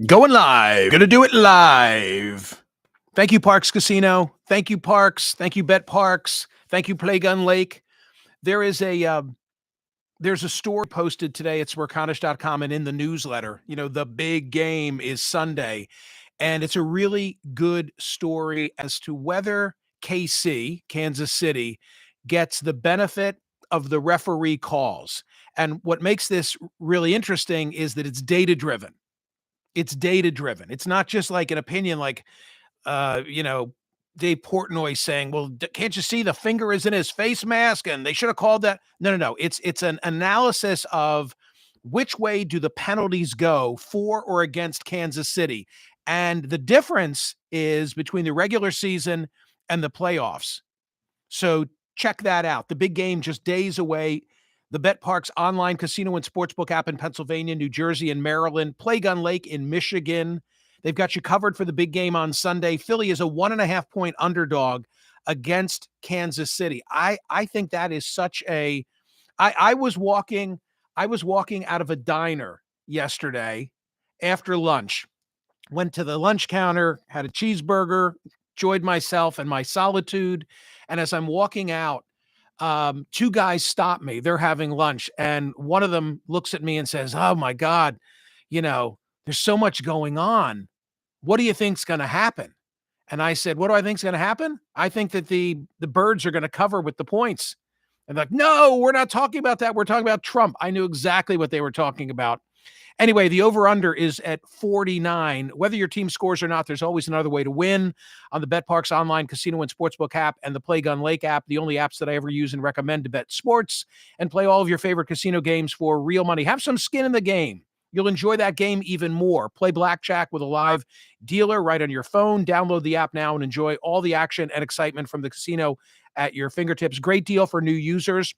Going live. Gonna do it live. Thank you, Parks Casino. Thank you, Parks. Thank you, Bet Parks. Thank you, Playgun Lake. There is there's a story posted today at Smerconish.com and in the newsletter. The big game is Sunday, and it's a really good story as to whether KC, Kansas City, gets the benefit of the referee calls. And what makes this really interesting is that it's data driven. It's data driven. It's not just like an opinion like uh, you know, Dave Portnoy saying, "Well, can't you see the finger is in his face mask and they should have called that?" No, no, no. It's an analysis of which way do the penalties go for or against Kansas City. And the difference is between the regular season and the playoffs. So check that out. The big game just days away. The BetParks online casino and sportsbook app in Pennsylvania, New Jersey, and Maryland. Playgun Lake in Michigan. They've got you covered for the big game on Sunday. Philly is a 1.5-point underdog against Kansas City. I think that is such a. I was walking out of a diner yesterday after lunch. Went to the lunch counter, had a cheeseburger, enjoyed myself and my solitude. And as I'm walking out, two guys stop me. They're having lunch. And one of them looks at me and says, "Oh my God, there's so much going on. What do you think's going to happen?" And I said, "What do I think's going to happen? I think that the birds are going to cover with the points." And they're like, "No, we're not talking about that. We're talking about Trump." I knew exactly what they were talking about. Anyway, the over-under is at 49. Whether your team scores or not, there's always another way to win on the BetParks online casino and sportsbook app and the Playgun Lake app, the only apps that I ever use and recommend to bet sports and play all of your favorite casino games for real money. Have some skin in the game. You'll enjoy that game even more. Play blackjack with a live dealer right on your phone. Download the app now and enjoy all the action and excitement from the casino at your fingertips. Great deal for new users.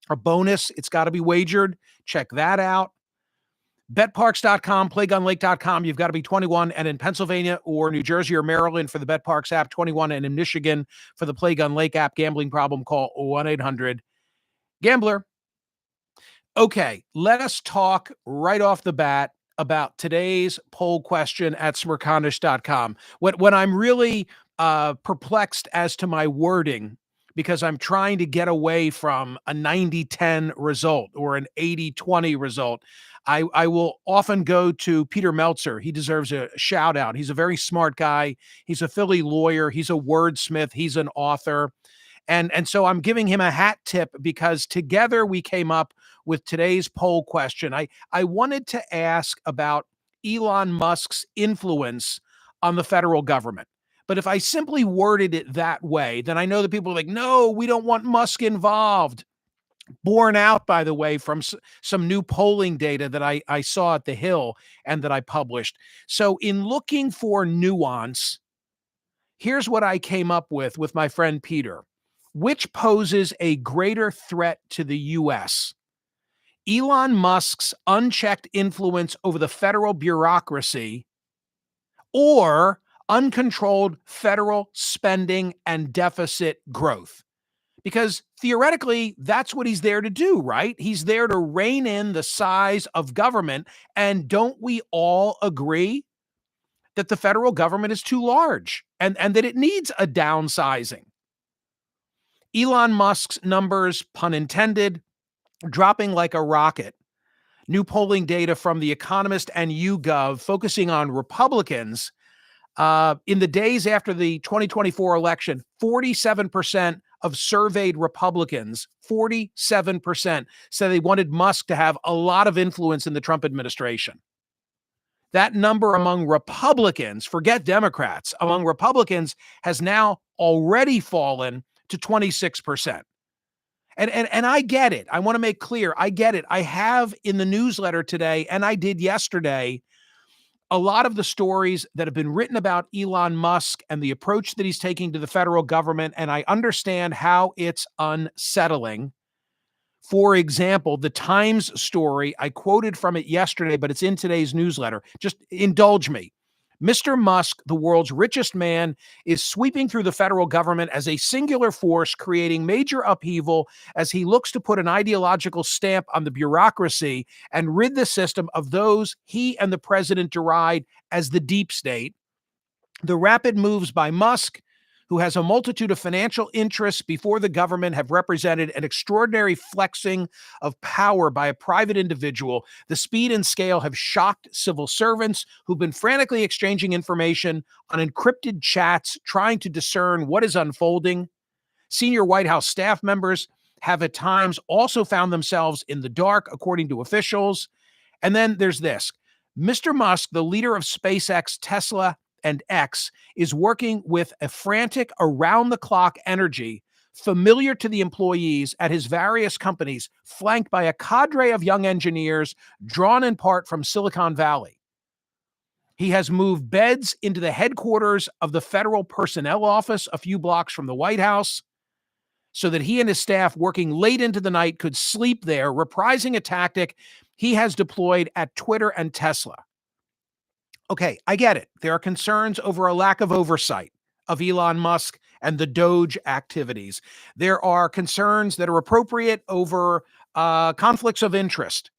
A bonus, it's got to be wagered. Check that out. BetParks.com, PlayGunLake.com. You've got to be 21 and in Pennsylvania or New Jersey or Maryland for the BetParks app, 21 and in Michigan for the Playgun Lake app. Gambling problem, call 1-800-GAMBLER. Okay, let us talk right off the bat about today's poll question at Smerconish.com. When I'm really perplexed as to my wording, because I'm trying to get away from a 90-10 result or an 80-20 result, I will often go to Peter Meltzer. He deserves a shout out. He's a very smart guy. He's a Philly lawyer. He's a wordsmith. He's an author. And so I'm giving him a hat tip because together we came up with today's poll question. I wanted to ask about Elon Musk's influence on the federal government. But if I simply worded it that way, then I know that people are like, "No, we don't want Musk involved." Borne out, by the way, from some new polling data that I saw at the Hill and that I published. So in looking for nuance, here's what I came up with my friend Peter. Which poses a greater threat to the U.S.? Elon Musk's unchecked influence over the federal bureaucracy or uncontrolled federal spending and deficit growth? Because theoretically, that's what he's there to do, right? He's there to rein in the size of government. And don't we all agree that the federal government is too large and that it needs a downsizing? Elon Musk's numbers, pun intended, dropping like a rocket. New polling data from The Economist and YouGov focusing on Republicans. In the days after the 2024 election, 47% of surveyed Republicans, 47%, said they wanted Musk to have a lot of influence in the Trump administration. That number among Republicans, forget Democrats, among Republicans has now already fallen to 26%. And I get it. I want to make clear, I get it. I have in the newsletter today, and I did yesterday, a lot of the stories that have been written about Elon Musk and the approach that he's taking to the federal government, and I understand how it's unsettling. For example, the Times story, I quoted from it yesterday, but it's in today's newsletter. Just indulge me. Mr. Musk, the world's richest man, is sweeping through the federal government as a singular force, creating major upheaval as he looks to put an ideological stamp on the bureaucracy and rid the system of those he and the president deride as the deep state. The rapid moves by Musk, who has a multitude of financial interests before the government, have represented an extraordinary flexing of power by a private individual. The speed and scale have shocked civil servants who've been frantically exchanging information on encrypted chats, trying to discern what is unfolding. Senior White House staff members have at times also found themselves in the dark, according to officials. And then there's this. Mr. Musk, the leader of SpaceX, Tesla, and X, is working with a frantic, around-the-clock energy familiar to the employees at his various companies, flanked by a cadre of young engineers drawn in part from Silicon Valley. He has moved beds into the headquarters of the Federal Personnel Office a few blocks from the White House so that he and his staff, working late into the night, could sleep there, reprising a tactic he has deployed at Twitter and Tesla. Okay, I get it. There are concerns over a lack of oversight of Elon Musk and the Doge activities. There are concerns that are appropriate over conflicts of interest.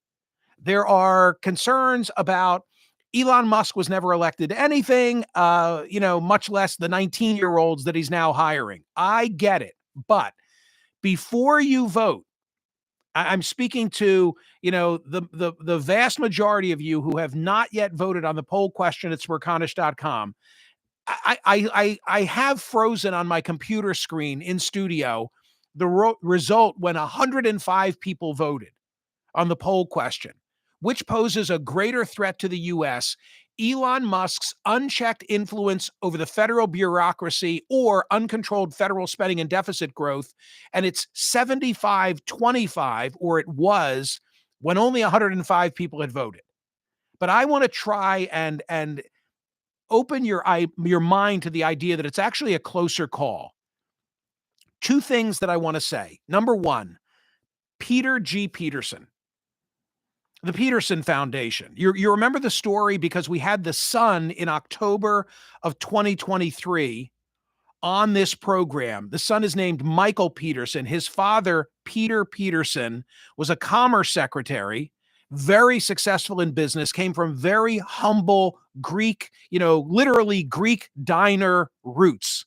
There are concerns about Elon Musk was never elected to anything, much less the 19-year-olds that he's now hiring. I get it. But before you vote, I'm speaking to, the vast majority of you who have not yet voted on the poll question at Smerconish.com. I have frozen on my computer screen in studio the result when 105 people voted on the poll question. Which poses a greater threat to the U.S., Elon Musk's unchecked influence over the federal bureaucracy or uncontrolled federal spending and deficit growth? And it's 75-25, or it was when only 105 people had voted. But I want to try and open your mind to the idea that it's actually a closer call. Two things that I want to say. Number one, Peter G. Peterson. The Peterson Foundation. You remember the story because we had the son in October of 2023 on this program. The son is named Michael Peterson. His father, Peter Peterson, was a commerce secretary, very successful in business, came from very humble Greek, literally Greek diner roots,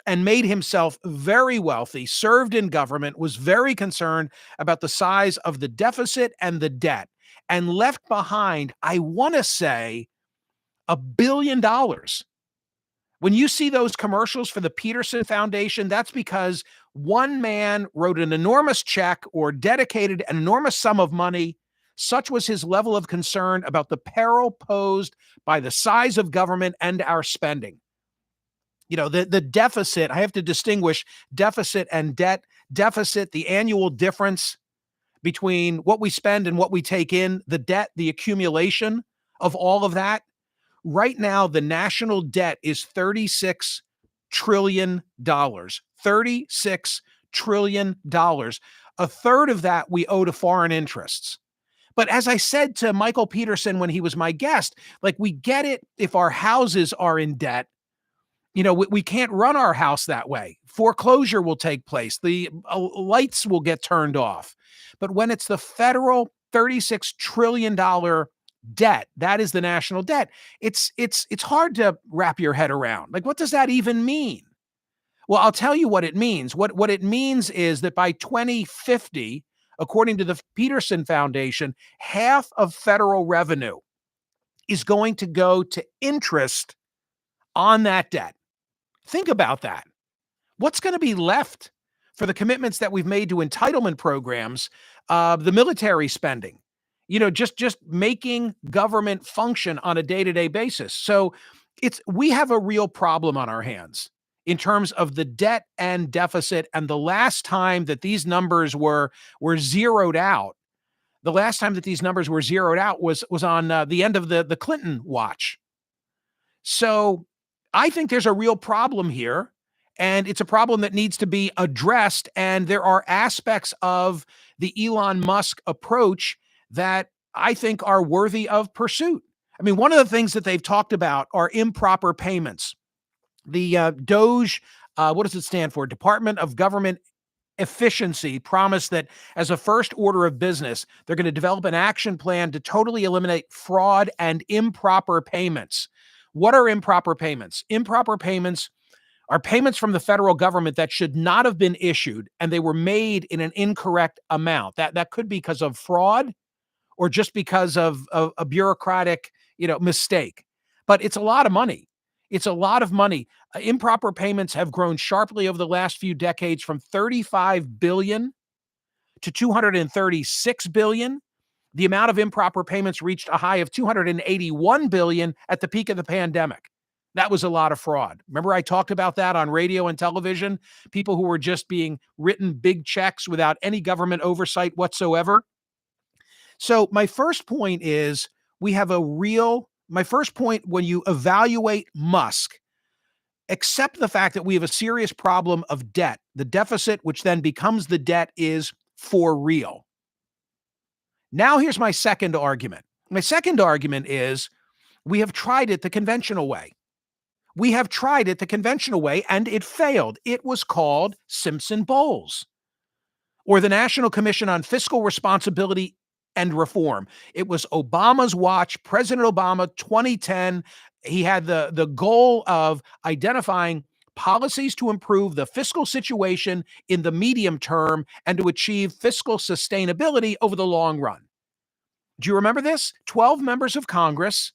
and made himself very wealthy, served in government, was very concerned about the size of the deficit and the debt, and left behind, I want to say, $1 billion. When you see those commercials for the Peterson Foundation, that's because one man wrote an enormous check or dedicated an enormous sum of money. Such was his level of concern about the peril posed by the size of government and our spending. The deficit, I have to distinguish deficit and debt. Deficit, the annual difference between what we spend and what we take in, the debt, the accumulation of all of that. Right now, the national debt is $36 trillion. $36 trillion. A third of that we owe to foreign interests. But as I said to Michael Peterson when he was my guest, we get it if our houses are in debt. We can't run our house that way. Foreclosure will take place. The lights will get turned off. But when it's the federal $36 trillion debt, that is the national debt, it's hard to wrap your head around. What does that even mean? Well, I'll tell you what it means. What it means is that by 2050, according to the Peterson Foundation, half of federal revenue is going to go to interest on that debt. Think about that. What's going to be left for the commitments that we've made to entitlement programs, the military spending, just making government function on a day-to-day basis? So we have a real problem on our hands in terms of the debt and deficit. And the last time that these numbers were zeroed out, was on the end of the Clinton watch. So I think there's a real problem here, and it's a problem that needs to be addressed. And there are aspects of the Elon Musk approach that I think are worthy of pursuit. I mean, one of the things that they've talked about are improper payments. The DOGE, what does it stand for? Department of Government Efficiency, promised that as a first order of business, they're going to develop an action plan to totally eliminate fraud and improper payments. What are improper payments? Improper payments are payments from the federal government that should not have been issued, and they were made in an incorrect amount. That could be because of fraud or just because of a bureaucratic, mistake. But it's a lot of money. It's a lot of money. Improper payments have grown sharply over the last few decades from 35 billion to 236 billion. The amount of improper payments reached a high of 281 billion at the peak of the pandemic. That was a lot of fraud. Remember, I talked about that on radio and television? People who were just being written big checks without any government oversight whatsoever. So my first point is my first point when you evaluate Musk, accept the fact that we have a serious problem of debt. The deficit, which then becomes the debt, is for real. Now here's my second argument. My second argument is we have tried it the conventional way. We have tried it the conventional way, and it failed. It was called Simpson-Bowles, or the National Commission on Fiscal Responsibility and Reform. It was Obama's watch, President Obama, 2010. He had the goal of identifying policies to improve the fiscal situation in the medium term and to achieve fiscal sustainability over the long run. Do you remember this? 12 members of Congress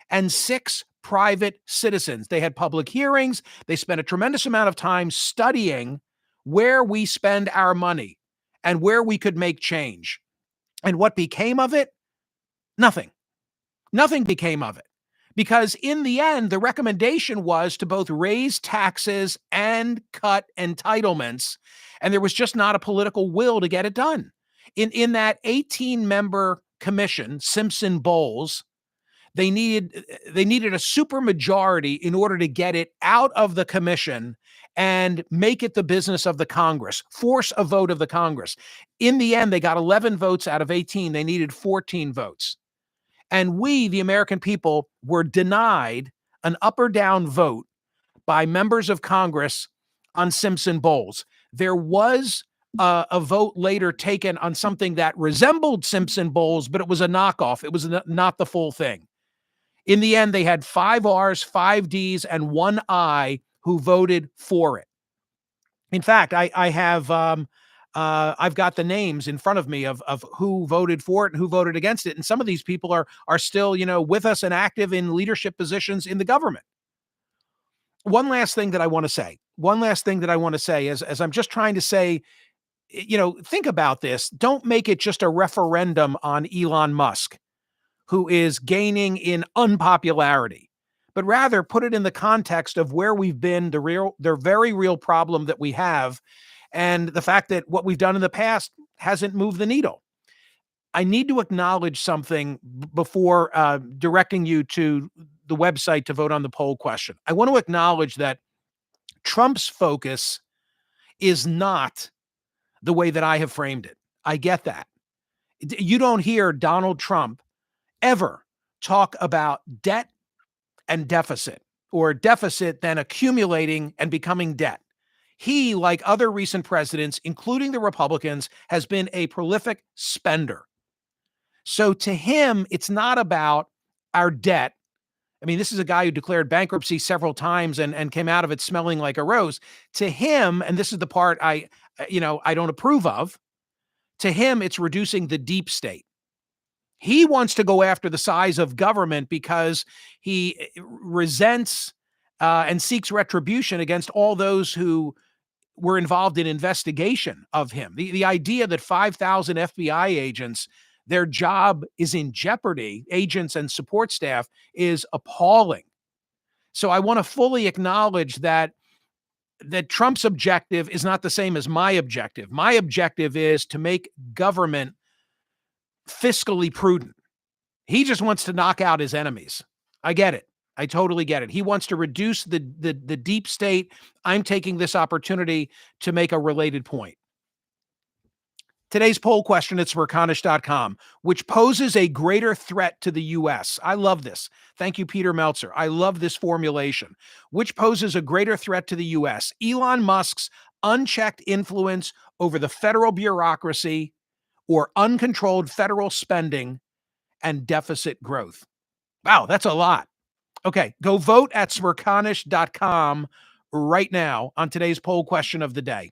and 6 private citizens. They had public hearings. They spent a tremendous amount of time studying where we spend our money and where we could make change. And what became of it? Nothing. Nothing became of it. Because in the end, the recommendation was to both raise taxes and cut entitlements. And there was just not a political will to get it done. In that 18-member commission, Simpson-Bowles, they needed a supermajority in order to get it out of the commission and make it the business of the Congress, force a vote of the Congress. In the end, they got 11 votes out of 18. They needed 14 votes. And we, the American people, were denied an up or down vote by members of Congress on Simpson-Bowles. There was a vote later taken on something that resembled Simpson-Bowles, but it was a knockoff. It was not the full thing. In the end, they had 5 R's, 5 D's, and 1 I who voted for it. In fact, I have I've got the names in front of me of who voted for it and who voted against it, and some of these people are still with us and active in leadership positions in the government. One last thing that I want to say, as I'm just trying to say, think about this. Don't make it just a referendum on Elon Musk, who is gaining in unpopularity, but rather put it in the context of where we've been, the very real problem that we have, and the fact that what we've done in the past hasn't moved the needle. I need to acknowledge something before directing you to the website to vote on the poll question. I want to acknowledge that Trump's focus is not the way that I have framed it. I get that. You don't hear Donald Trump ever talk about debt and deficit, or deficit then accumulating and becoming debt. He, like other recent presidents, including the Republicans, has been a prolific spender. So to him, it's not about our debt. I mean, this is a guy who declared bankruptcy several times and came out of it smelling like a rose. To him, and this is the part I don't approve of, to him, it's reducing the deep state. He wants to go after the size of government because he resents and seeks retribution against all those who were involved in investigation of him. The idea that 5,000 FBI agents, their job is in jeopardy, agents and support staff, is appalling. So I want to fully acknowledge that Trump's objective is not the same as my objective. My objective is to make government fiscally prudent. He just wants to knock out his enemies. I get it. I totally get it. He wants to reduce the deep state. I'm taking this opportunity to make a related point. Today's poll question at Smerconish.com, which poses a greater threat to the U.S. I love this. Thank you, Peter Meltzer. I love this formulation. Which poses a greater threat to the U.S.? Elon Musk's unchecked influence over the federal bureaucracy or uncontrolled federal spending and deficit growth? Wow, that's a lot. Okay, go vote at Smerconish.com right now on today's poll question of the day.